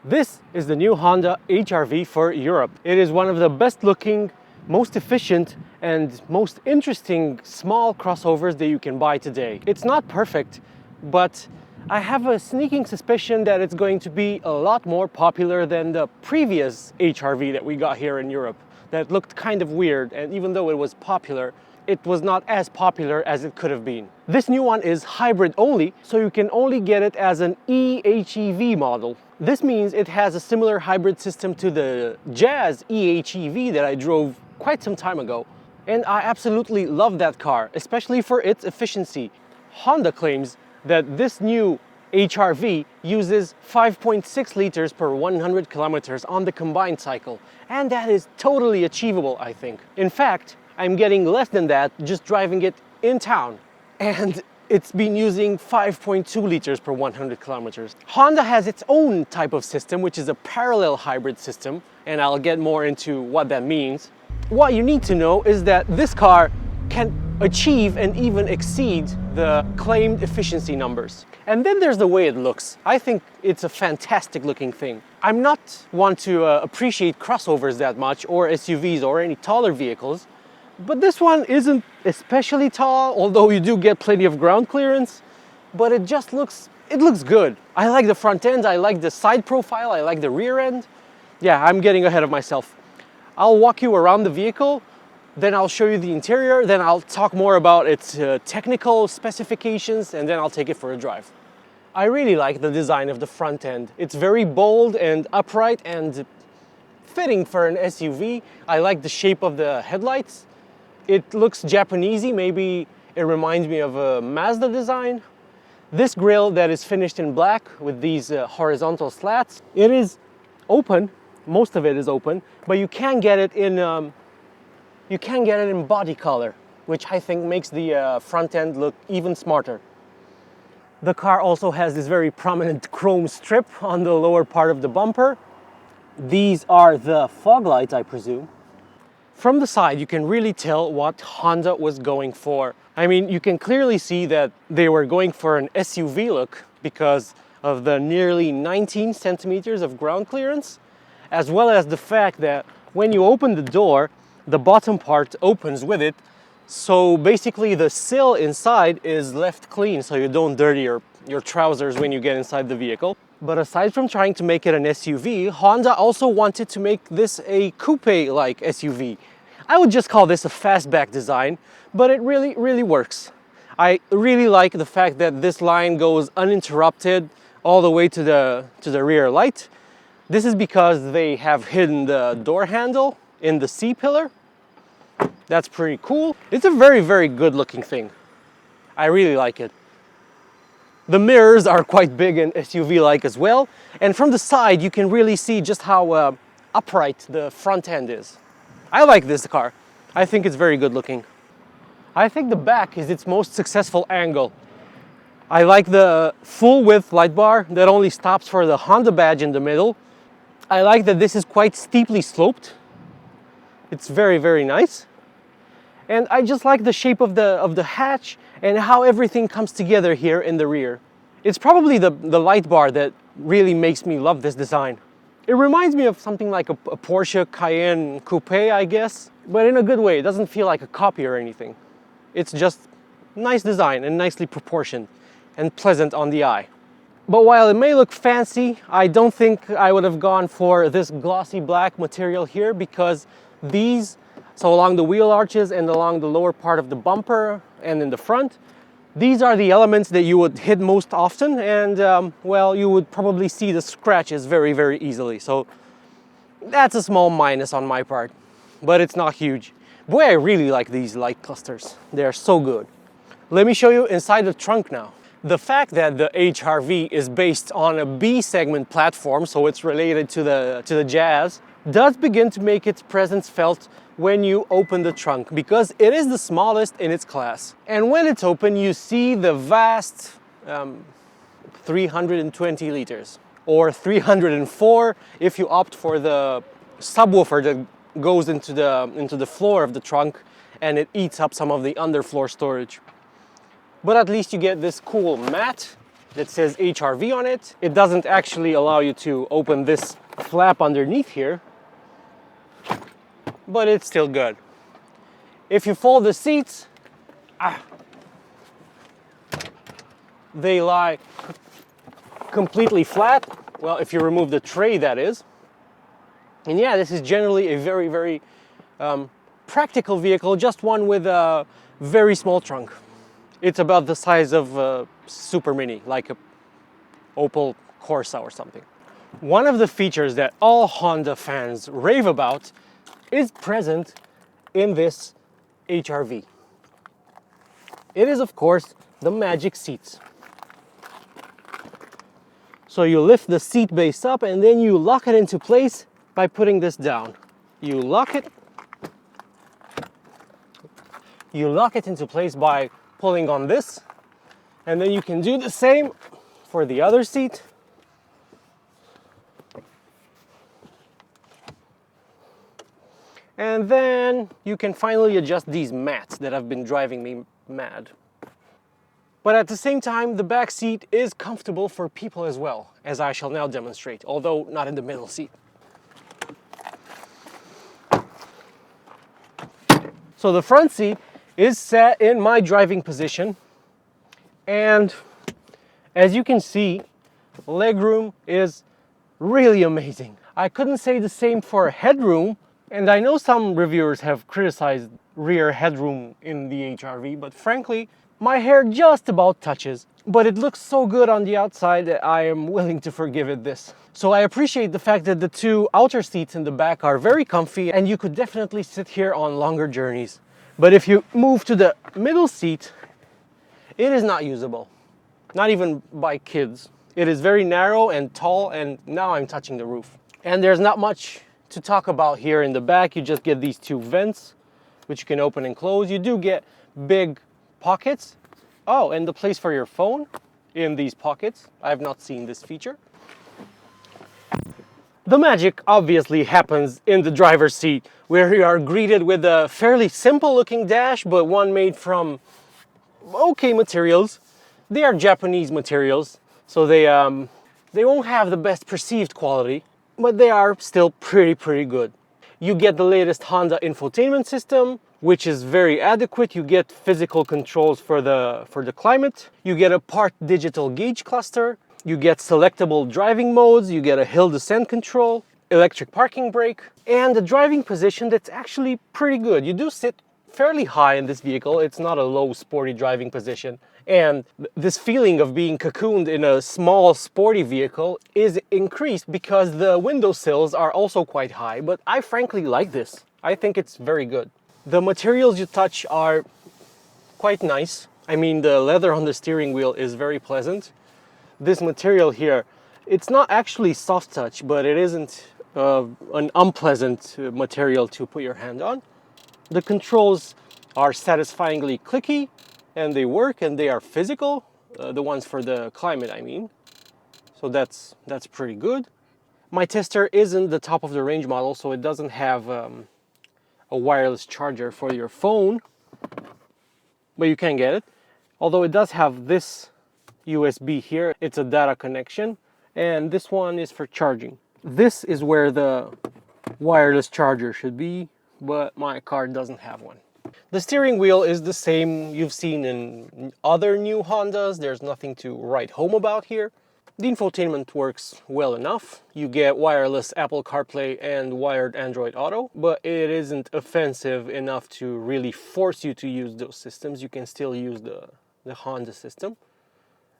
This is the new Honda HR-V for Europe. It is one of the best looking, most efficient and most interesting small crossovers that you can buy today. It's not perfect, but I have a sneaking suspicion that it's going to be a lot more popular than the previous HR-V that we got here in Europe. That looked kind of weird, and even though it was popular, it was not as popular as it could have been. This new one is hybrid only, so you can only get it as an eHEV model. This means it has a similar hybrid system to the Jazz eHEV that I drove quite some time ago. And I absolutely love that car, especially for its efficiency. Honda claims that this new HR-V uses 5.6 liters per 100 kilometers on the combined cycle, and that is totally achievable, I think. In fact, I'm getting less than that just driving it in town, and it's been using 5.2 liters per 100 kilometers. Honda has its own type of system, which is a parallel hybrid system, and I'll get more into what that means. What you need to know is that this car can achieve and even exceed the claimed efficiency numbers. And then there's the way it looks. I think it's a fantastic looking thing. I'm not one to appreciate crossovers that much, or SUVs, or any taller vehicles, but this one isn't especially tall, although you do get plenty of ground clearance, but it looks good. I like the front end, I like the side profile, I like the rear end. Yeah, I'm getting ahead of myself. I'll walk you around the vehicle, then I'll show you the interior, then I'll talk more about its technical specifications, and then I'll take it for a drive. I really like the design of the front end. It's very bold and upright and fitting for an SUV. I like the shape of the headlights. It looks Japanesey, maybe it reminds me of a Mazda design. This grille that is finished in black with these horizontal slats, it is open, most of it is open, but you can get it in body color, which I think makes the front end look even smarter. The car also has this very prominent chrome strip on the lower part of the bumper. These are the fog lights, I presume. From the side, you can really tell what Honda was going for. I mean, you can clearly see that they were going for an SUV look because of the nearly 19 centimeters of ground clearance, as well as the fact that when you open the door, the bottom part opens with it. So basically the sill inside is left clean, so you don't dirty your trousers when you get inside the vehicle. But aside from trying to make it an SUV, Honda also wanted to make this a coupe-like SUV. I would just call this a fastback design, but it really works. I really like the fact that this line goes uninterrupted all the way to the rear light. This is because they have hidden the door handle in the C-pillar. That's pretty cool. It's a very good looking thing. I really like it. The mirrors are quite big and SUV-like as well. And from the side, you can really see just how upright the front end is. I like this car. I think it's very good looking. I think the back is its most successful angle. I like the full width light bar that only stops for the Honda badge in the middle. I like that this is quite steeply sloped. It's very nice. And I just like the shape of the hatch and how everything comes together here in the rear. It's probably the light bar that really makes me love this design. It reminds me of something like a Porsche Cayenne Coupe, I guess, but in a good way. It doesn't feel like a copy or anything. It's just nice design and nicely proportioned and pleasant on the eye. But while it may look fancy, I don't think I would have gone for this glossy black material here, because so along the wheel arches and along the lower part of the bumper and in the front, these are the elements that you would hit most often, and well, you would probably see the scratches very easily. So that's a small minus on my part, but it's not huge. Boy, I really like these light clusters. They're so good. Let me show you inside the trunk now. The fact that the HR-V is based on a B segment platform, so it's related to the Jazz, does begin to make its presence felt when you open the trunk, because it is the smallest in its class. And when it's open, you see the vast 320 liters, or 304 if you opt for the subwoofer that goes into the floor of the trunk, and it eats up some of the underfloor storage. But at least you get this cool mat that says HRV on it. It doesn't actually allow you to open this flap underneath here, but it's still good. If you fold the seats, they lie completely flat. Well, if you remove the tray, that is. And yeah, this is generally a very, very practical vehicle, just one with a very small trunk. It's about the size of a Super Mini, like a Opel Corsa or something. One of the features that all Honda fans rave about is present in this HRV. It is, of course, the magic seats. So you lift the seat base up and then you lock it into place by putting this down. You lock it into place by pulling on this, and then you can do the same for the other seat. And then you can finally adjust these mats that have been driving me mad. But at the same time, the back seat is comfortable for people as well, as I shall now demonstrate, although not in the middle seat. So the front seat is set in my driving position, and as you can see, legroom is really amazing. I couldn't say the same for headroom, and I know some reviewers have criticized rear headroom in the HRV, but frankly, my hair just about touches. But it looks so good on the outside that I am willing to forgive it this. So I appreciate the fact that the two outer seats in the back are very comfy, and you could definitely sit here on longer journeys. But if you move to the middle seat, it is not usable. Not even by kids. It is very narrow and tall, and now I'm touching the roof. And there's not much to talk about here in the back. You just get these two vents, which you can open and close. You do get big pockets. Oh, and the place for your phone in these pockets. I have not seen this feature. The magic obviously happens in the driver's seat, where you are greeted with a fairly simple looking dash, but one made from okay materials. They are Japanese materials, so they won't have the best perceived quality, but they are still pretty good. You get the latest Honda infotainment system, which is very adequate. You get physical controls for the climate. You get a part digital gauge cluster. You get selectable driving modes. You get a hill descent control, electric parking brake, and a driving position that's actually pretty good. You do sit fairly high in this vehicle. It's not a low sporty driving position. And this feeling of being cocooned in a small sporty vehicle is increased because the windowsills are also quite high, but I frankly like this. I think it's very good. The materials you touch are quite nice. I mean, the leather on the steering wheel is very pleasant. This material here, it's not actually soft touch, but it isn't an unpleasant material to put your hand on. The controls are satisfyingly clicky, and they work, and they are physical. The ones for the climate, I mean. So that's pretty good. My tester isn't the top of the range model, so it doesn't have a wireless charger for your phone, but you can get it. Although it does have this USB here. It's a data connection, and this one is for charging. This is where the wireless charger should be, but my car doesn't have one. The steering wheel is the same you've seen in other new Hondas. There's nothing to write home about here. The infotainment works well enough. You get wireless Apple CarPlay and wired Android Auto, but it isn't offensive enough to really force you to use those systems. You can still use the Honda system.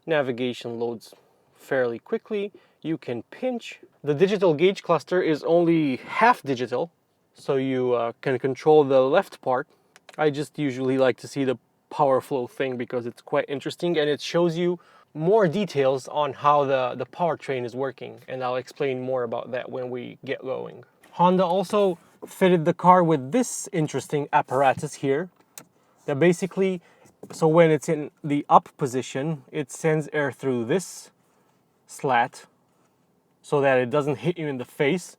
Navigation loads fairly quickly. You can pinch. The digital gauge cluster is only half digital, so you can control the left part. I just usually like to see the power flow thing because it's quite interesting, and it shows you more details on how the powertrain is working, and I'll explain more about that when we get going. Honda also fitted the car with this interesting apparatus here that basically, so when it's in the up position, it sends air through this slat so that it doesn't hit you in the face,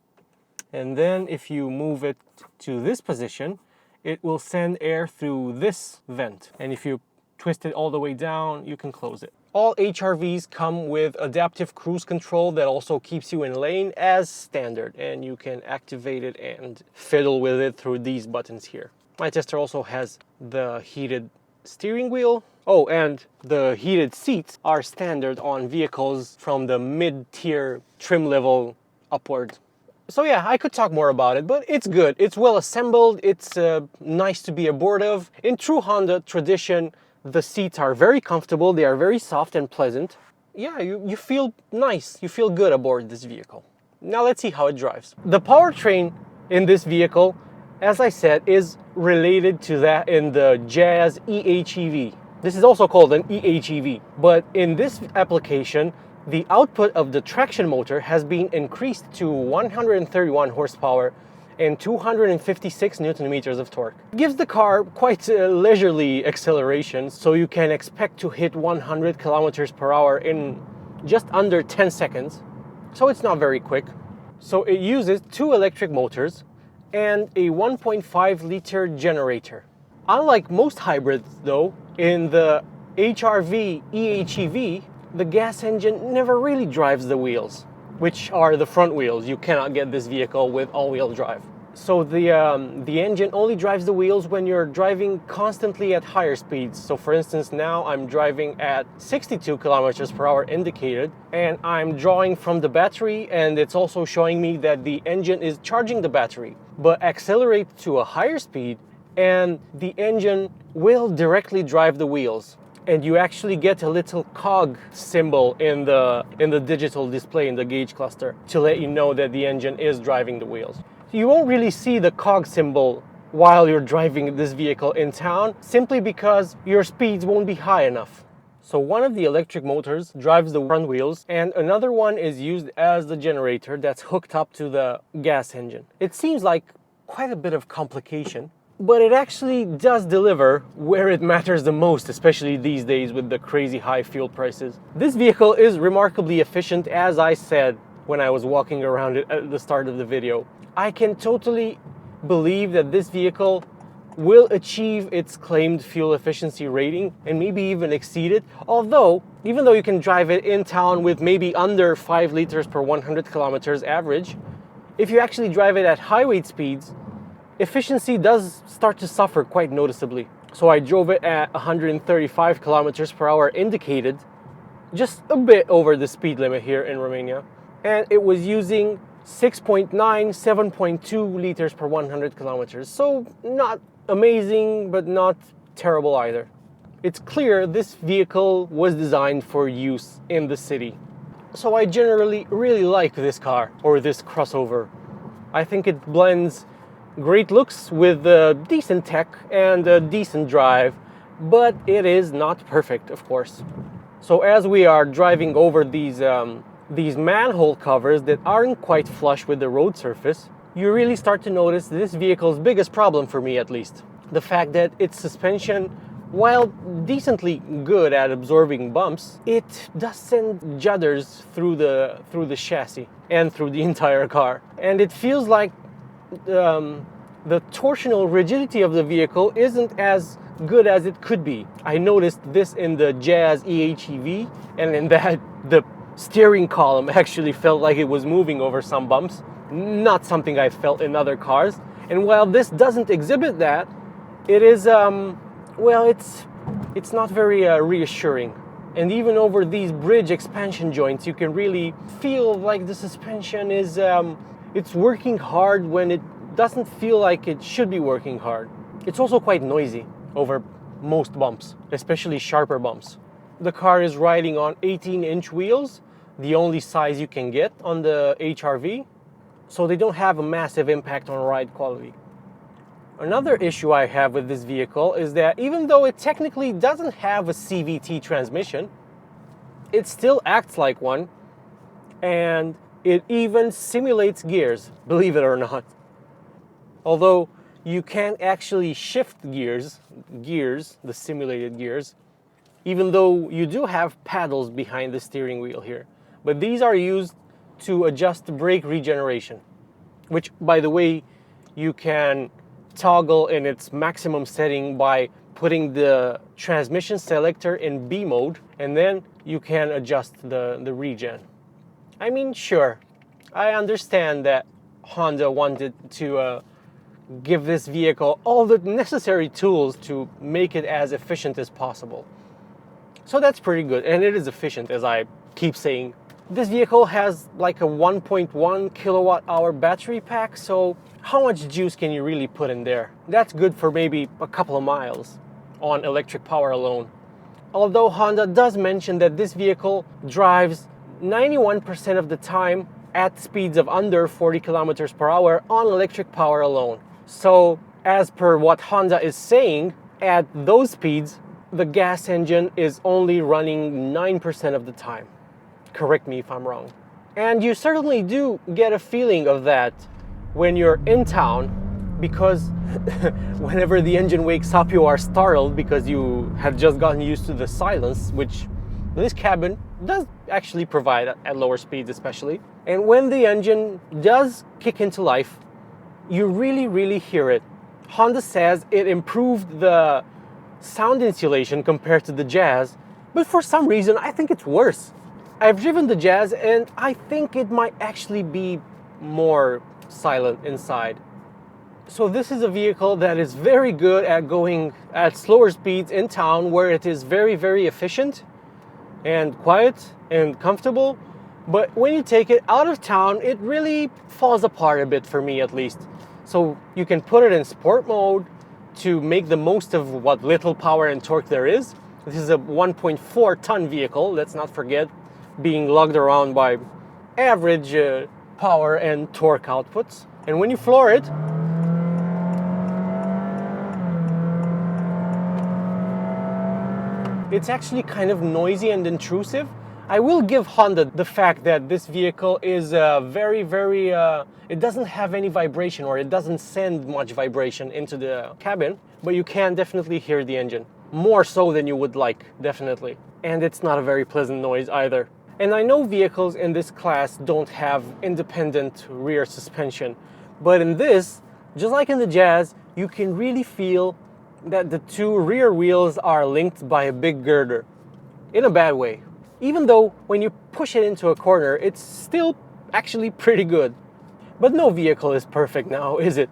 and then if you move it to this position, it will send air through this vent, and if you twist it all the way down, you can close it. All HRVs come with adaptive cruise control that also keeps you in lane as standard, and you can activate it and fiddle with it through these buttons here. My tester also has the heated steering wheel. Oh, and the heated seats are standard on vehicles from the mid-tier trim level upward. So yeah, I could talk more about it, but it's good. It's well assembled. It's nice to be aboard of. In true Honda tradition, the seats are very comfortable. They are very soft and pleasant. Yeah, you feel nice. You feel good aboard this vehicle. Now let's see how it drives. The powertrain in this vehicle, as I said, is related to that in the Jazz EHEV. This is also called an EHEV, but in this application, the output of the traction motor has been increased to 131 horsepower and 256 Newton meters of torque. It gives the car quite leisurely acceleration, so you can expect to hit 100 kilometers per hour in just under 10 seconds. So it's not very quick. So it uses 2 electric motors and a 1.5 liter generator. Unlike most hybrids though, in the HRV EHEV, the gas engine never really drives the wheels, which are the front wheels. You cannot get this vehicle with all-wheel drive. So the engine only drives the wheels when you're driving constantly at higher speeds. So for instance, now I'm driving at 62 kilometers per hour indicated, and I'm drawing from the battery, and it's also showing me that the engine is charging the battery. But accelerate to a higher speed, and the engine will directly drive the wheels. And you actually get a little cog symbol in the digital display in the gauge cluster to let you know that the engine is driving the wheels. You won't really see the cog symbol while you're driving this vehicle in town, simply because your speeds won't be high enough. So one of the electric motors drives the front wheels, and another one is used as the generator that's hooked up to the gas engine. It seems like quite a bit of complication, but it actually does deliver where it matters the most, especially these days with the crazy high fuel prices. This vehicle is remarkably efficient, as I said when I was walking around it at the start of the video. I can totally believe that this vehicle will achieve its claimed fuel efficiency rating and maybe even exceed it. Although, even though you can drive it in town with maybe under 5 liters per 100 kilometers average, if you actually drive it at highway speeds, efficiency does start to suffer quite noticeably. So I drove it at 135 kilometers per hour indicated, just a bit over the speed limit here in Romania. And it was using 6.9, 7.2 liters per 100 kilometers. So not amazing, but not terrible either. It's clear this vehicle was designed for use in the city. So I generally really like this car, or this crossover. I think it blends great looks with decent tech and a decent drive, but it is not perfect, of course. So as we are driving over these manhole covers that aren't quite flush with the road surface, you really start to notice this vehicle's biggest problem, for me at least. The fact that its suspension, while decently good at absorbing bumps, it does send judders through the chassis and through the entire car. And it feels like the torsional rigidity of the vehicle isn't as good as it could be. I noticed this in the Jazz EHEV, and in that the steering column actually felt like it was moving over some bumps, not something I felt in other cars. And while this doesn't exhibit that, it is, well, it's not very reassuring. And even over these bridge expansion joints, you can really feel like the suspension is, it's working hard when it doesn't feel like it should be working hard. It's also quite noisy over most bumps, especially sharper bumps. The car is riding on 18-inch wheels, the only size you can get on the HRV, so they don't have a massive impact on ride quality. Another issue I have with this vehicle is that even though it technically doesn't have a CVT transmission, it still acts like one, and it even simulates gears, believe it or not. Although you can't actually shift gears, the simulated gears, even though you do have paddles behind the steering wheel here. But these are used to adjust brake regeneration, which, by the way, you can toggle in its maximum setting by putting the transmission selector in B mode and then you can adjust the regen. I mean, sure, I understand that Honda wanted to give this vehicle all the necessary tools to make it as efficient as possible. So that's pretty good, and it is efficient, as I keep saying. This vehicle has like a 1.1 kilowatt hour battery pack, so how much juice can you really put in there? That's good for maybe a couple of miles on electric power alone. Although Honda does mention that this vehicle drives 91% of the time at speeds of under 40 kilometers per hour on electric power alone. So as per what Honda is saying, at those speeds, the gas engine is only running 9% of the time. Correct me if I'm wrong. And you certainly do get a feeling of that when you're in town, because whenever the engine wakes up, you are startled because you have just gotten used to the silence, which this cabin does actually provide at lower speeds especially. And when the engine does kick into life, you really hear it. Honda says it improved the sound insulation compared to the Jazz, but for some reason I think it's worse. I've driven the Jazz and I think it might actually be more silent inside. So this is a vehicle that is very good at going at slower speeds in town, where it is very efficient and quiet and comfortable. But when you take it out of town, it really falls apart a bit, for me at least. So you can put it in sport mode to make the most of what little power and torque there is. This is a 1.4 ton vehicle, let's not forget, being lugged around by average power and torque outputs. And when you floor it, it's actually kind of noisy and intrusive. I will give Honda the fact that this vehicle is it doesn't have any vibration, or it doesn't send much vibration into the cabin, but you can definitely hear the engine. More so than you would like, definitely. And it's not a very pleasant noise either. And I know vehicles in this class don't have independent rear suspension, but in this, just like in the Jazz, you can really feel that the two rear wheels are linked by a big girder, in a bad way. Even though when you push it into a corner, it's still actually pretty good. But no vehicle is perfect now, is it?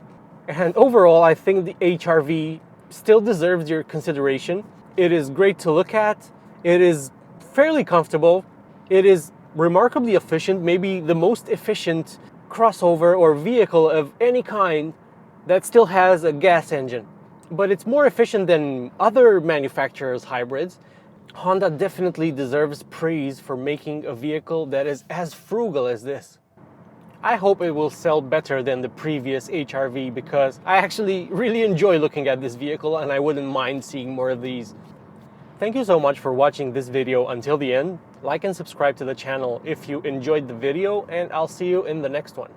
And overall, I think the HR-V still deserves your consideration. It is great to look at, it is fairly comfortable, it is remarkably efficient, maybe the most efficient crossover or vehicle of any kind that still has a gas engine. But it's more efficient than other manufacturers' hybrids. Honda definitely deserves praise for making a vehicle that is as frugal as this. I hope it will sell better than the previous HR-V, because I actually really enjoy looking at this vehicle and I wouldn't mind seeing more of these. Thank you so much for watching this video until the end. Like and subscribe to the channel if you enjoyed the video, and I'll see you in the next one.